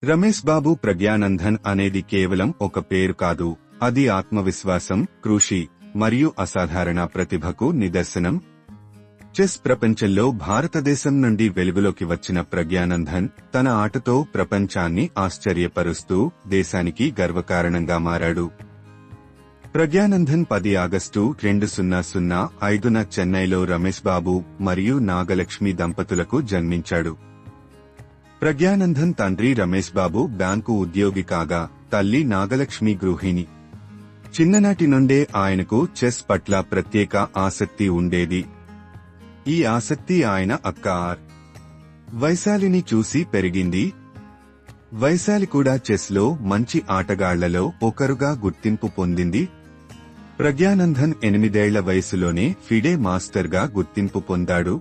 రమేష్ బాబు ప్రజ్ఞానందన్ అనేది కేవలం ఒక పేరు కాదు, అది ఆత్మవిశ్వాసం, కృషి మరియు అసాధారణ ప్రతిభకు నిదర్శనం. చెస్ ప్రపంచంలో భారతదేశం నుండి వెలుగులోకి వచ్చిన ప్రజ్ఞానందన్ తన ఆటతో ప్రపంచాన్ని ఆశ్చర్యపరుస్తూ దేశానికి గర్వకారణంగా మారాడు. ప్రజ్ఞానందన్ 10 ఆగస్టు 2005న చెన్నైలో రమేష్ బాబు మరియు నాగలక్ష్మి దంపతులకు జన్మించాడు. ప్రజ్ఞానందన్ తండ్రి రమేష్ బాబు బ్యాంకు ఉద్యోగి కాగా, తల్లి నాగలక్ష్మి గృహిణి. చిన్ననాటి నుండే ఆయనకు చెస్ పట్ల ప్రత్యేక ఆసక్తి ఉండేది. ఈ ఆసక్తి ఆయన అక్క ఆర్. వైశాలిని చూసి పెరిగింది. వైశాలి కూడా చెస్ లో మంచి ఆటగాళ్లలో ఒకరుగా గుర్తింపు పొందింది. ప్రజ్ఞానందన్ 8 ఏళ్ల వయసులోనే ఫిడే మాస్టర్గా గుర్తింపు పొందాడు.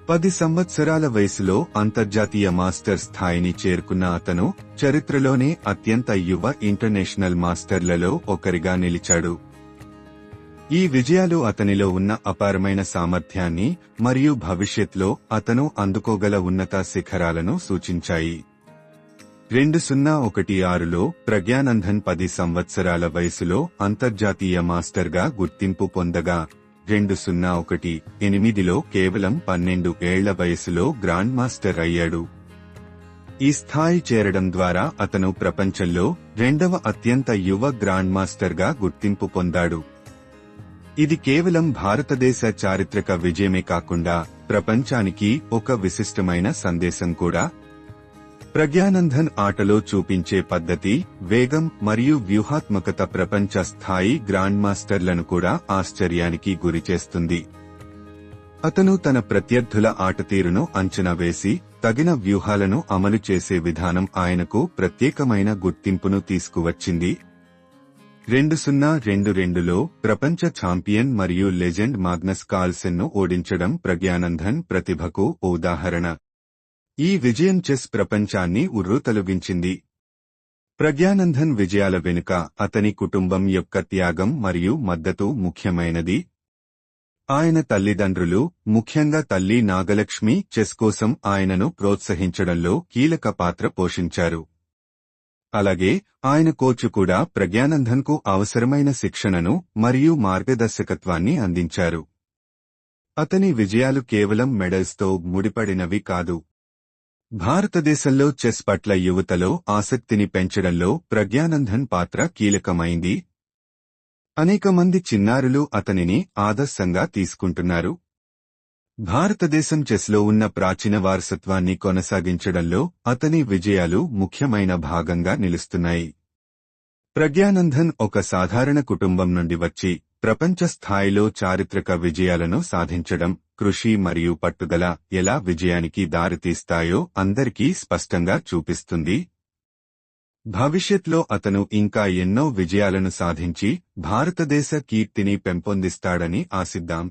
10 సంవత్సరాల వయసులో అంతర్జాతీయ మాస్టర్ స్థాయిని చేరుకున్న అతను చరిత్రలోనే అత్యంత యువ ఇంటర్నేషనల్ మాస్టర్లలో ఒకరిగా నిలిచాడు. ఈ విజయాలు అతనిలో ఉన్న అపారమైన సామర్థ్యాన్ని మరియు భవిష్యత్లో అతను అందుకోగల ఉన్నత శిఖరాలను సూచించాయి. 2016లో ప్రజ్ఞానందన్ 10 సంవత్సరాల వయసులో అంతర్జాతీయ మాస్టర్గా గుర్తింపు పొందగా, 2018లో కేవలం 12 ఏళ్ల వయసులో గ్రాండ్ మాస్టర్ అయ్యాడు. ఈ స్థాయి చేరడం ద్వారా అతను ప్రపంచంలో 2వ అత్యంత యువ గ్రాండ్ మాస్టర్గా గుర్తింపు పొందాడు. ఇది కేవలం భారతదేశ చారిత్రక విజయమే కాకుండా ప్రపంచానికి ఒక విశిష్టమైన సందేశం కూడా. ప్రజ్ఞానందన్ ఆటలో చూపించే పద్ధతి, వేగం మరియు వ్యూహాత్మకత ప్రపంచ స్థాయి గ్రాండ్ మాస్టర్లను కూడా ఆశ్చర్యానికి గురిచేస్తుంది. అతను తన ప్రత్యర్థుల ఆటతీరును అంచనా వేసి తగిన వ్యూహాలను అమలు చేసే విధానం ఆయనకు ప్రత్యేకమైన గుర్తింపును తీసుకువచ్చింది. 2022లో ప్రపంచ ఛాంపియన్ మరియు లెజెండ్ మాగ్నస్ కార్ల్సెన్ను ఓడించడం ప్రజ్ఞానందన్ ప్రతిభకు ఉదాహరణ. ఈ విజయం చెస్ ప్రపంచాన్ని ఉర్రూతలూగించింది. ప్రజ్ఞానందన్ విజయాల వెనుక అతని కుటుంబం యొక్క త్యాగం మరియు మద్దతు ముఖ్యమైనది. ఆయన తల్లిదండ్రులు, ముఖ్యంగా తల్లి నాగలక్ష్మి, చెస్ కోసం ఆయనను ప్రోత్సహించడంలో కీలక పాత్ర పోషించారు. అలాగే ఆయన కోచ్ కూడా ప్రజ్ఞానందన్కు అవసరమైన శిక్షణను మరియు మార్గదర్శకత్వాన్ని అందించారు. అతని విజయాలు కేవలం మెడల్స్తో ముడిపడినవి కాదు. భారతదేశంలో చెస్ పట్ల యువతలో ఆసక్తిని పెంచడంలో ప్రజ్ఞానందన్ పాత్ర కీలకమైంది. అనేక మంది చిన్నారులు అతనిని ఆదర్శంగా తీసుకుంటున్నారు. భారతదేశం చెస్లో ఉన్న ప్రాచీన వారసత్వాన్ని కొనసాగించడంలో అతని విజయాలు ముఖ్యమైన భాగంగా నిలుస్తున్నాయి. ప్రజ్ఞానందన్ ఒక సాధారణ కుటుంబం నుండి వచ్చి ప్రపంచ స్థాయిలో చారిత్రక విజయాలను సాధించడం, కృషి మరియు పట్టుదల ఎలా విజయానికి దారితీస్తాయో అందరికీ స్పష్టంగా చూపిస్తుంది. భవిష్యత్లో అతను ఇంకా ఎన్నో విజయాలను సాధించి భారతదేశ కీర్తిని పెంపొందిస్తాడని ఆశిద్దాం.